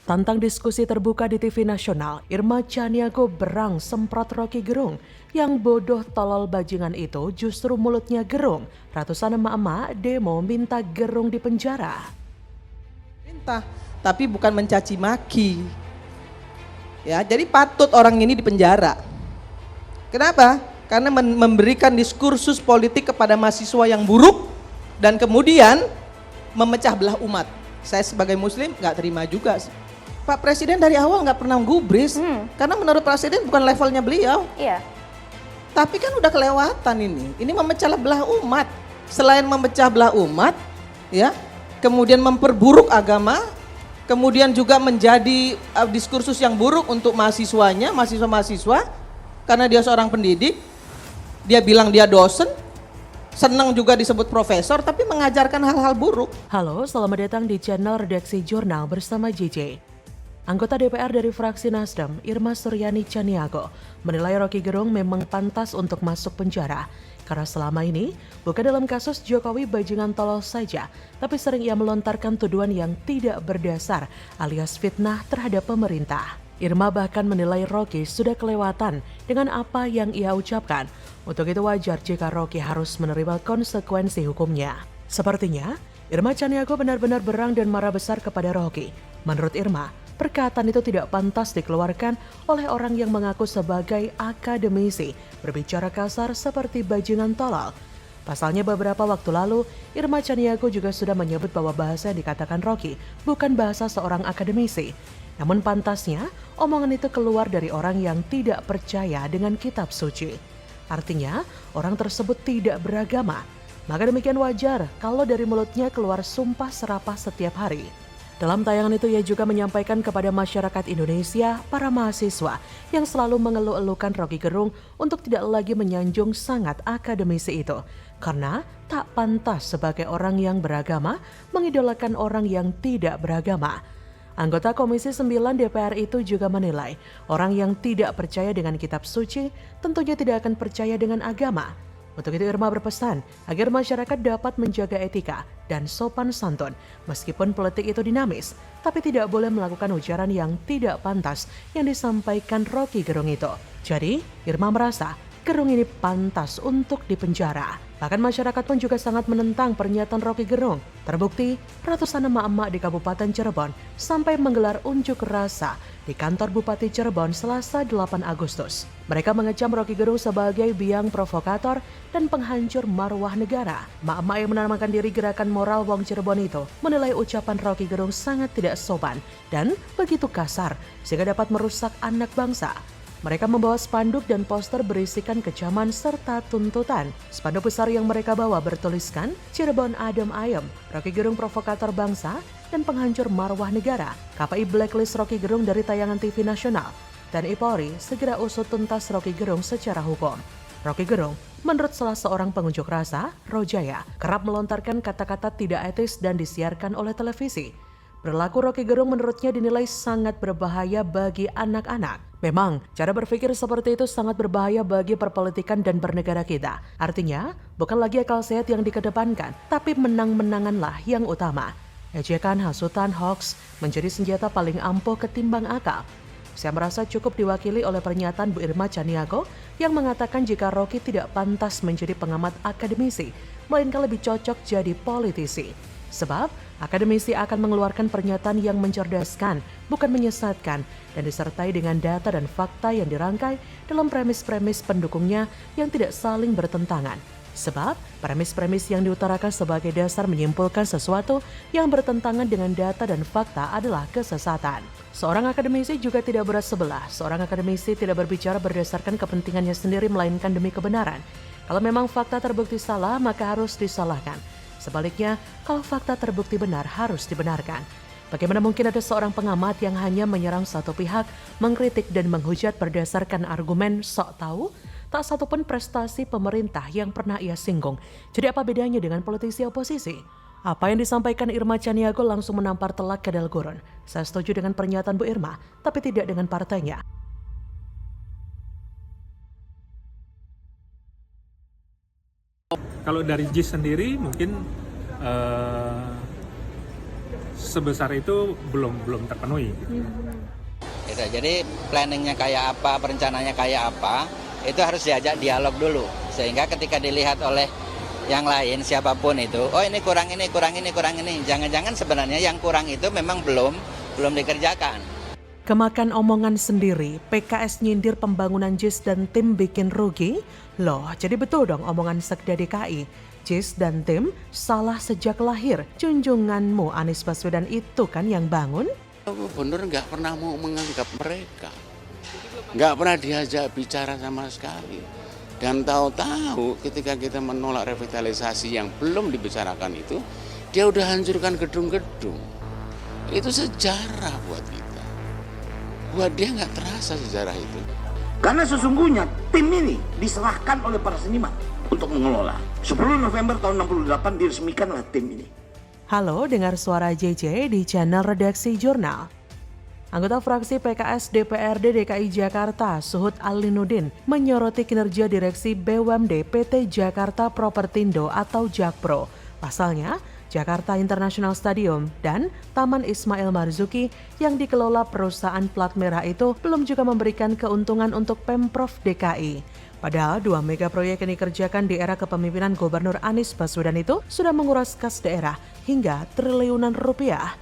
Tantang diskusi terbuka di TV nasional, Irma Chaniago berang semprot Rocky Gerung. Yang bodoh tolol bajingan itu justru mulutnya gerung. Ratusan emak-emak demo minta Gerung dipenjara. Perintah, tapi bukan mencaci maki. Ya, jadi patut orang ini dipenjara. Kenapa? Karena memberikan diskursus politik kepada mahasiswa yang buruk dan kemudian memecah belah umat. Saya sebagai muslim nggak terima juga. Pak Presiden dari awal nggak pernah gubris, karena menurut Presiden bukan levelnya beliau. Iya. Tapi kan udah kelewatan ini. Ini memecah belah umat. Selain memecah belah umat, ya, kemudian memperburuk agama, kemudian juga menjadi diskursus yang buruk untuk mahasiswanya, mahasiswa-mahasiswa, karena dia seorang pendidik, dia bilang dia dosen, senang juga disebut profesor, tapi mengajarkan hal-hal buruk. Halo, selamat datang di channel Redaksi Jurnal bersama JJ. Anggota DPR dari fraksi Nasdem, Irma Suryani Chaniago, menilai Rocky Gerung memang pantas untuk masuk penjara. Karena selama ini, bukan dalam kasus Jokowi bajingan tolol saja, tapi sering ia melontarkan tuduhan yang tidak berdasar alias fitnah terhadap pemerintah. Irma bahkan menilai Rocky sudah kelewatan dengan apa yang ia ucapkan. Untuk itu wajar jika Rocky harus menerima konsekuensi hukumnya. Sepertinya, Irma Chaniago benar-benar berang dan marah besar kepada Rocky. Menurut Irma, perkataan itu tidak pantas dikeluarkan oleh orang yang mengaku sebagai akademisi, berbicara kasar seperti bajingan tolol. Pasalnya beberapa waktu lalu, Irma Chaniago juga sudah menyebut bahwa bahasa yang dikatakan Rocky bukan bahasa seorang akademisi. Namun pantasnya, omongan itu keluar dari orang yang tidak percaya dengan kitab suci. Artinya, orang tersebut tidak beragama. Maka demikian wajar kalau dari mulutnya keluar sumpah serapah setiap hari. Dalam tayangan itu ia juga menyampaikan kepada masyarakat Indonesia, para mahasiswa yang selalu mengeluh-elukan Rocky Gerung untuk tidak lagi menyanjung sangat akademisi itu. Karena tak pantas sebagai orang yang beragama mengidolakan orang yang tidak beragama. Anggota Komisi 9 DPR itu juga menilai orang yang tidak percaya dengan kitab suci tentunya tidak akan percaya dengan agama. Untuk itu Irma berpesan agar masyarakat dapat menjaga etika dan sopan santun meskipun politik itu dinamis, tapi tidak boleh melakukan ujaran yang tidak pantas yang disampaikan Rocky Gerung itu. Jadi Irma merasa Gerung ini pantas untuk dipenjara. Bahkan masyarakat pun juga sangat menentang pernyataan Rocky Gerung. Terbukti ratusan emak-emak di Kabupaten Cirebon sampai menggelar unjuk rasa di kantor Bupati Cirebon Selasa 8 Agustus. Mereka mengecam Rocky Gerung sebagai biang provokator dan penghancur marwah negara. Emak-emak yang menamakan diri Gerakan Moral Wong Cirebon itu menilai ucapan Rocky Gerung sangat tidak sopan dan begitu kasar sehingga dapat merusak anak bangsa. Mereka membawa spanduk dan poster berisikan kecaman serta tuntutan. Spanduk besar yang mereka bawa bertuliskan Cirebon Adem Ayem, Rocky Gerung provokator bangsa dan penghancur marwah negara. KPI blacklist Rocky Gerung dari tayangan TV nasional. Dan Polri segera usut tuntas Rocky Gerung secara hukum. Rocky Gerung, menurut salah seorang pengunjuk rasa, Rojaya, kerap melontarkan kata-kata tidak etis dan disiarkan oleh televisi. Perilaku Rocky Gerung menurutnya dinilai sangat berbahaya bagi anak-anak. Memang, cara berpikir seperti itu sangat berbahaya bagi perpolitikan dan bernegara kita. Artinya, bukan lagi akal sehat yang dikedepankan, tapi menang-menanganlah yang utama. Ejekan, hasutan, hoax menjadi senjata paling ampuh ketimbang akal. Saya merasa cukup diwakili oleh pernyataan Bu Irma Chaniago yang mengatakan jika Rocky tidak pantas menjadi pengamat akademisi, melainkan lebih cocok jadi politisi. Sebab, akademisi akan mengeluarkan pernyataan yang mencerdaskan, bukan menyesatkan, dan disertai dengan data dan fakta yang dirangkai dalam premis-premis pendukungnya yang tidak saling bertentangan. Sebab, premis-premis yang diutarakan sebagai dasar menyimpulkan sesuatu yang bertentangan dengan data dan fakta adalah kesesatan. Seorang akademisi juga tidak berat sebelah. Seorang akademisi tidak berbicara berdasarkan kepentingannya sendiri melainkan demi kebenaran. Kalau memang fakta terbukti salah, maka harus disalahkan. Sebaliknya, kalau fakta terbukti benar harus dibenarkan. Bagaimana mungkin ada seorang pengamat yang hanya menyerang satu pihak, mengkritik dan menghujat berdasarkan argumen sok tahu? Tak satupun prestasi pemerintah yang pernah ia singgung. Jadi apa bedanya dengan politisi oposisi? Apa yang disampaikan Irma Chaniago langsung menampar telak ke dalam gurun. Saya setuju dengan pernyataan Bu Irma, tapi tidak dengan partainya. Kalau dari JIS sendiri mungkin sebesar itu belum terpenuhi. Gitu. Gitu. Jadi planningnya kayak apa, perencanaannya kayak apa, itu harus diajak dialog dulu. Sehingga ketika dilihat oleh yang lain, siapapun itu, oh ini kurang ini. Jangan-jangan sebenarnya yang kurang itu memang belum dikerjakan. Kemakan omongan sendiri, PKS nyindir pembangunan JIS dan tim bikin rugi? Loh, jadi betul dong omongan Sekda DKI. JIS dan tim salah sejak lahir. Junjunganmu Anies Baswedan itu kan yang bangun? Gubernur nggak pernah mau menganggap mereka. Nggak pernah diajak bicara sama sekali. Dan tahu-tahu ketika kita menolak revitalisasi yang belum dibicarakan itu, dia udah hancurkan gedung-gedung. Itu sejarah buat kita. Buat dia nggak terasa sejarah itu. Karena sesungguhnya tim ini diserahkan oleh para seniman untuk mengelola. 10 November tahun 68 diresmikanlah tim ini. Halo, dengar suara JJ di channel Redaksi Jurnal. Anggota fraksi PKS DPRD DKI Jakarta, Suhud Alinuddin, menyoroti kinerja Direksi BUMD PT Jakarta Propertindo atau Jakpro. Pasalnya, Jakarta International Stadium dan Taman Ismail Marzuki yang dikelola perusahaan plat merah itu belum juga memberikan keuntungan untuk Pemprov DKI. Padahal 2 mega proyek yang dikerjakan di era kepemimpinan Gubernur Anies Baswedan itu sudah menguras kas daerah hingga triliunan rupiah.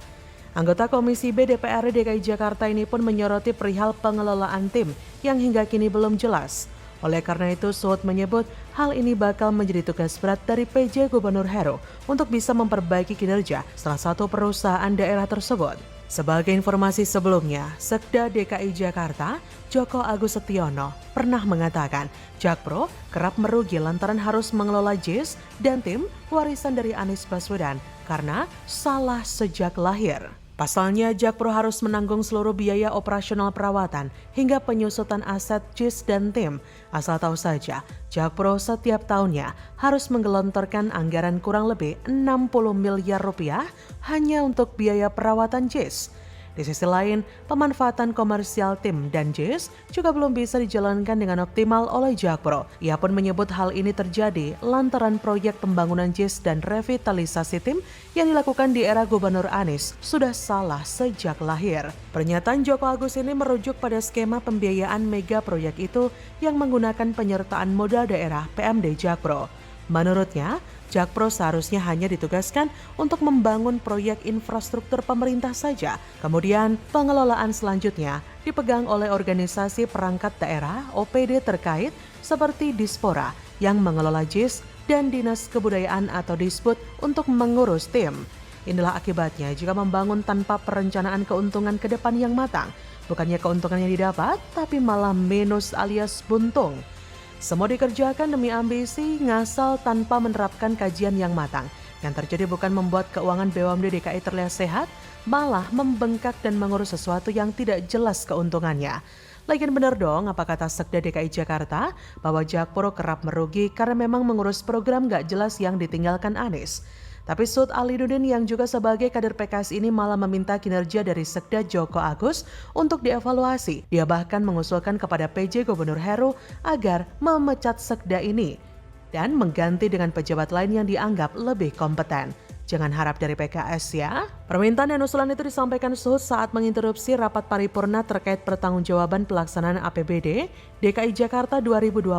Anggota Komisi B DPRD DKI Jakarta ini pun menyoroti perihal pengelolaan tim yang hingga kini belum jelas. Oleh karena itu, Suhud menyebut hal ini bakal menjadi tugas berat dari PJ Gubernur Heru untuk bisa memperbaiki kinerja salah satu perusahaan daerah tersebut. Sebagai informasi sebelumnya, Sekda DKI Jakarta, Joko Agus Setiono, pernah mengatakan Jakpro kerap merugi lantaran harus mengelola JIS dan tim warisan dari Anies Baswedan karena salah sejak lahir. Pasalnya, Jakpro harus menanggung seluruh biaya operasional perawatan hingga penyusutan aset JIS dan tim. Asal tahu saja, Jakpro setiap tahunnya harus menggelontorkan anggaran kurang lebih 60 miliar rupiah hanya untuk biaya perawatan JIS. Di sisi lain, pemanfaatan komersial tim dan JIS juga belum bisa dijalankan dengan optimal oleh Jakpro. Ia pun menyebut hal ini terjadi lantaran proyek pembangunan JIS dan revitalisasi tim yang dilakukan di era Gubernur Anies sudah salah sejak lahir. Pernyataan Joko Agus ini merujuk pada skema pembiayaan mega proyek itu yang menggunakan penyertaan modal daerah PMD Jakpro. Menurutnya, Jakpro seharusnya hanya ditugaskan untuk membangun proyek infrastruktur pemerintah saja. Kemudian, pengelolaan selanjutnya dipegang oleh organisasi perangkat daerah OPD terkait seperti Dispora yang mengelola JIS dan Dinas Kebudayaan atau Disbud untuk mengurus tim. Inilah akibatnya jika membangun tanpa perencanaan keuntungan ke depan yang matang. Bukannya keuntungan yang didapat, tapi malah minus alias buntung. Semua dikerjakan demi ambisi, ngasal tanpa menerapkan kajian yang matang. Yang terjadi bukan membuat keuangan BUMD DKI terlihat sehat, malah membengkak dan mengurus sesuatu yang tidak jelas keuntungannya. Lagian benar dong apa kata Sekda DKI Jakarta bahwa Jakpro kerap merugi karena memang mengurus program gak jelas yang ditinggalkan Anies. Tapi Suhud Alinuddin yang juga sebagai kader PKS ini malah meminta kinerja dari Sekda Joko Agus untuk dievaluasi. Dia bahkan mengusulkan kepada PJ Gubernur Heru agar memecat Sekda ini dan mengganti dengan pejabat lain yang dianggap lebih kompeten. Jangan harap dari PKS ya. Permintaan dan usulan itu disampaikan Suhud saat menginterupsi rapat paripurna terkait pertanggungjawaban pelaksanaan APBD DKI Jakarta 2022.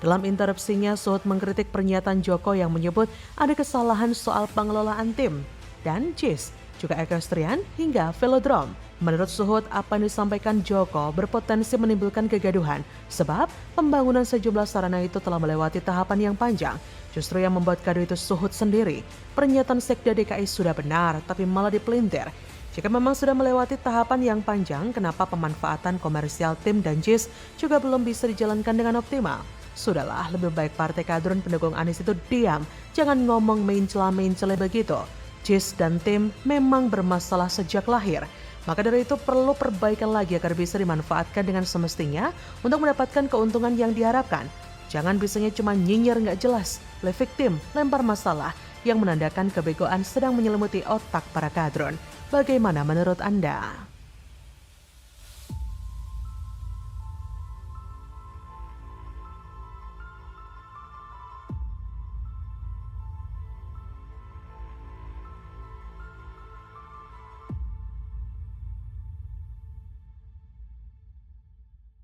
Dalam interupsinya, Suhud mengkritik pernyataan Joko yang menyebut ada kesalahan soal pengelolaan tim dan JIS, juga equestrian hingga velodrome. Menurut Suhud, apa yang disampaikan Joko berpotensi menimbulkan kegaduhan sebab pembangunan sejumlah sarana itu telah melewati tahapan yang panjang. Justru yang membuat gaduh itu Suhud sendiri. Pernyataan Sekda DKI sudah benar, tapi malah dipelintir. Jika memang sudah melewati tahapan yang panjang, kenapa pemanfaatan komersial tim dan JIS juga belum bisa dijalankan dengan optimal? Sudahlah, lebih baik partai kadrun pendukung Anies itu diam. Jangan ngomong mencela-mencela begitu. JIS dan tim memang bermasalah sejak lahir. Maka dari itu perlu perbaikan lagi agar bisa dimanfaatkan dengan semestinya untuk mendapatkan keuntungan yang diharapkan. Jangan bisanya cuma nyinyir nggak jelas, play victim, lempar masalah yang menandakan kebegoan sedang menyelimuti otak para kadrun. Bagaimana menurut Anda?